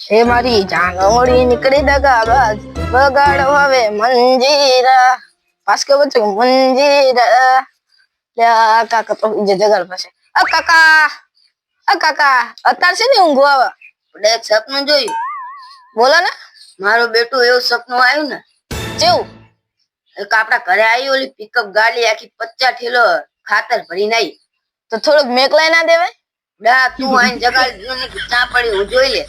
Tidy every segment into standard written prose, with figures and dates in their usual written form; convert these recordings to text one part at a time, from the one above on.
હે મારી જાનોડી નીકળી દગાબાજ બગાડો હવે મંજીરા પાસ કે બચ્ચો મંજીરા લ્યા કાકા તો જે જગાડ પાસે કાકા અત્યાર છે ને ઊંઘ આવે આપણે એક સપનું જોયું. બોલો ને મારું બેટું એવું સપનું આવ્યું ને કેવું એક આપડા ઘરે આવી ઓલી પિકઅપ ગાડી આખી 50 ઠેલો ખાતર ભરીને આવી. તો થોડુંક મેકલાઈ ના દેવાય ડા તું આઈને જગાડી ને ચા પડી હું જોઈ લે.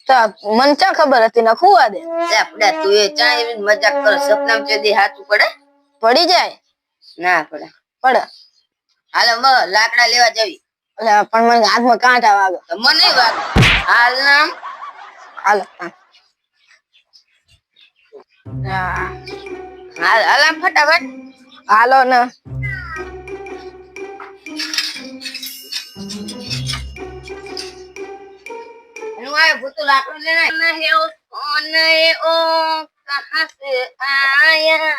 તો મને ચા ખબર હતી ને ખુવા દે આપણે તું એ ચા એવી મજાક કર સપનામાં ચેદી હાથું પડે પડી જાય ના પડે પડે હાલો લાકડા લેવા જવી. એટલે પણ મને હાથમાં કાંટા વાગે મને નહીં વાગે હાલ ના હાલ હાલ હાલ આમ ફટાફટ હાલો ને भूतू लाकड़ू लेना है ओ कहाँ से आया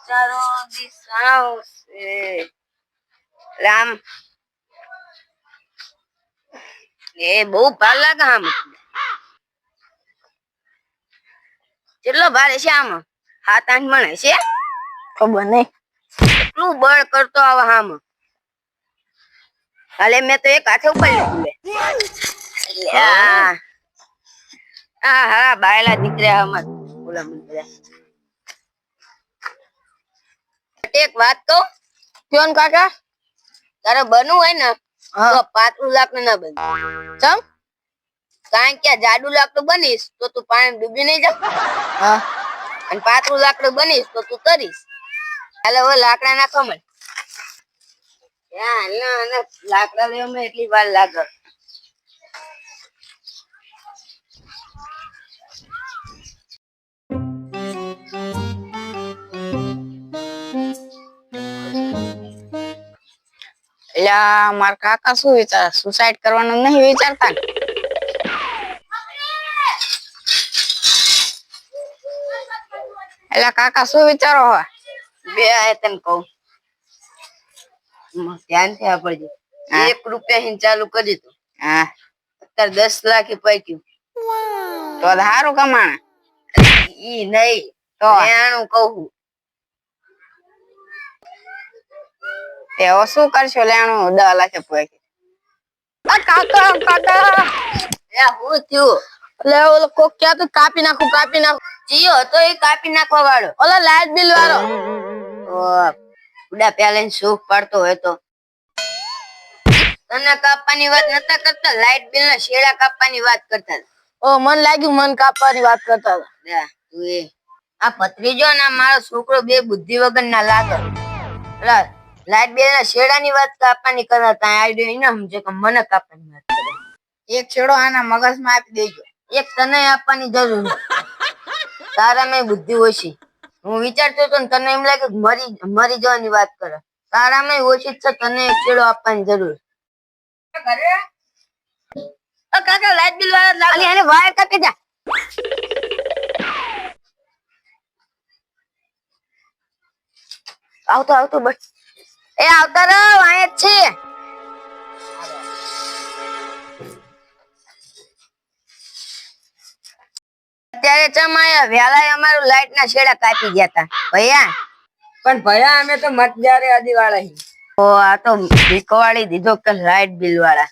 चारों दिशाओं से राम ये बहु भार लगा हम चलो भारे श्याम हाथ आठ मणे छे ખબર નહીં એટલું બળ કરતો આવ હામ હાલે મેં તો એક હાથે ઉપર લીધું લે હા બાયલા દીકરા અમાર બોલા મને એક વાત કહું ક્યોન કાકા તારે બનવું હોય ને તો 5 લાખ ના બન ચમ કારણ કે જાડુ લાકડું બનીશ તો તું પાણી ડૂબી નહીં જા હા અને 5 લાકડું બનીશ તો તું તરીશ હાલે હવે લાકડા નાખો મને લાકડા લેવામાં એટલી વાર લાગે એલા મારા કાકા શું વિચાર સુસાઇડ કરવાનું નહીં વિચારતા ને એલા કાકા શું વિચારો હો બે આ તને કહું ધ્યાન થી આપડે 1 રૂપિયા hin ચાલુ કરી દો હા અત્યારે 10 લાખ પૈક્યું તો સારું કમાણા ઈ નહીં તો એનું કહું તે શું કરશો લેણું 10 લાખ પૈકી કાકા એ હું થયું લે ઓલો કોક ક્યાં તો કાપી નાખું જીયો હતો એ કાપી નાખવા વાળો ઓલો લાઈટ બિલ વાળો ઉડા પેલા સુખ પડતો હોય તો તને કાપવાની વાત નતા કરતા લાઈટ બિલ ના શેડા કાપવાની વાત કરતા ઓ મન લાગ્યું મન કાપવાની વાત કરતા હતા તું એ આ ભત્રીજો ના મારો છોકરો બે બુદ્ધિ વગર ના લાગે લાઈટ બિલ ના શેડા ની વાત કાપવાની કરતા આઈડિયો એને સમજે કે મને કાપવાની વાત કરે એક છેડો આના મગજમાં આપી દેજો એક તને આપવાની જરૂર તારામાં બુદ્ધિ ઓછી હું વિચારતો હતો ને તને એમ લાગે મરી જવાની વાત કરે તારામાં ઓછી છે તને એક છેડો આપવાની જરૂર કાકા લાઈટ બિલ વાળા લાગે એને વાયર કાપી જા આવતો બસ એ આવતા રહો અહીંયા જ છે અત્યારે ચમાયા વેલાય અમારું લાઈટ ના શેડા કાપી ગયા તા ભૈયા પણ ભયા અમે તો મત જારે આદી વાળા ઓ આ તો ભીખવાડી દીધો કે લાઈટ બિલ વાળા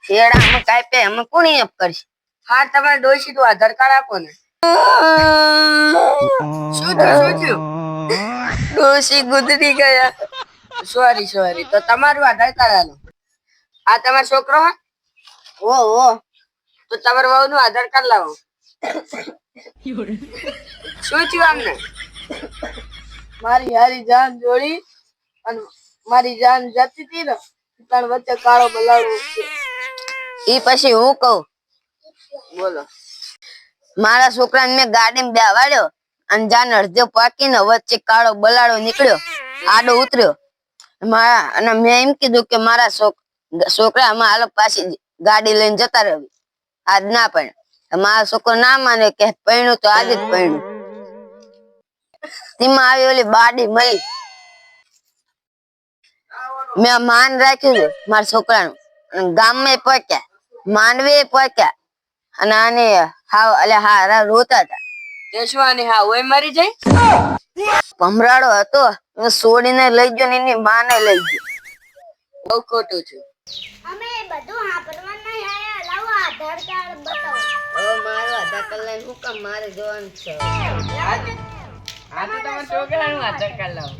શેડા અમે કાપે અમે કોની અપ કરશે હા તમારે ડોશી તો આધાર કાર્ડ આપો ને શું થયું ડોશી ગુજરી ગયા સોરી તો તમારું આધાર કાર્ડ આલો આ તમારો છોકરો હે ઓ તો તમારા વહુ નું આધાર કાર્ડ લાવો શું થયું આમને મારી હારી જાન જોડી અને મારી જાન જતી હતી ને ત્રણ વચ્ચે કાળો બલાડો ઈ પછી હું કહું બોલો મારા છોકરાને મેં ગાડીમાં બેવાડ્યો અને જાન અડધે પાકીને વચ્ચે કાળો બલાડો નીકળ્યો આડો ઉતર્યો અને મેં એમ કીધું કે મારા છોકરા આમાં હાલો પાછી ગાડી લઈને જતા રહી આજ ના પણ મારા છોકરો ના માને કે પૈણું તો આજે જ પૈણું તેમાં આવી ઓલી બાડી મળી મેં માન રાખ્યું મારા છોકરાનું ગામમાં પહોંચ્યા માંડવે પહોંચ્યા અને આને હાવ એટલે હારા રોતા હતા. કેશવાની હા ઓય મરી જાય. ભમરાડો હતો એ છોડીને લઈ ગયો ને એની માને લઈ ગયો. બહુ ખોટું છે. અમે બધું હાપરવા નહીં આયા. લાવો આધાર કાર્ડ બતાવો. હવે મારો આધાર કાર્ડ લઈને હું કામ મારે જવાનું છે? આ તો તમે છોકરાનું આધાર કાર્ડ લાવો.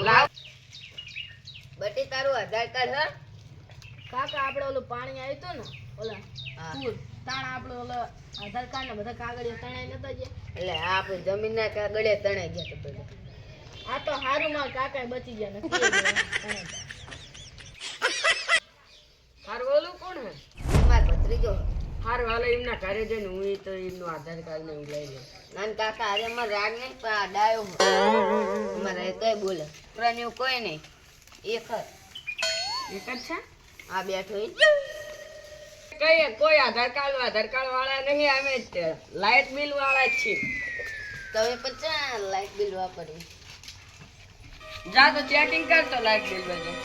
લાવ. બટી તારું આધાર કાર્ડ હા? કાકા આપણે ઓલું પાણી આવ્યું હતું ને ઓલા પૂર તાણ આપણે ઓલા આધાર કાર્ડ ને બધા કાગળિયા તણાઈ નતા ગયા. એટલે આપણે જમીનના કાગળિયા તણાઈ ગયા તો બધા. આ તો હારું માં કાકા બચી ગયા નથી હારું ઓલું કોણ હે? મારો ભત્રીજો. હારું હાલો એમના ઘરે જઈને હું તો એમનું આધાર કાર્ડ ને હું લઈ લઉં. નાન કાકા અરે અમાર રાગ નહીં પણ આ ડાયો અમારે કઈ બોલે પ્રાણ એવું કોઈ નહીં. એક જ એક જ છે. આ બેઠો ઈ. કઈ કોઈ આધાર કાર્ડ વાળા નહીં. અમે લાઇટ બિલ વાળા જ છીએ. તમે પચાસ લાઈટ બિલ વાપરી. જા તો ચેકિંગ કર તો લાઇટ બિલ બધું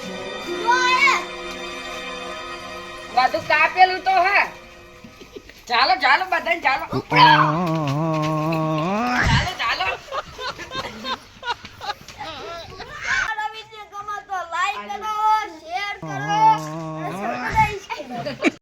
બધું કાપેલું તો હે. ચાલો ચાલો બધા ચાલો.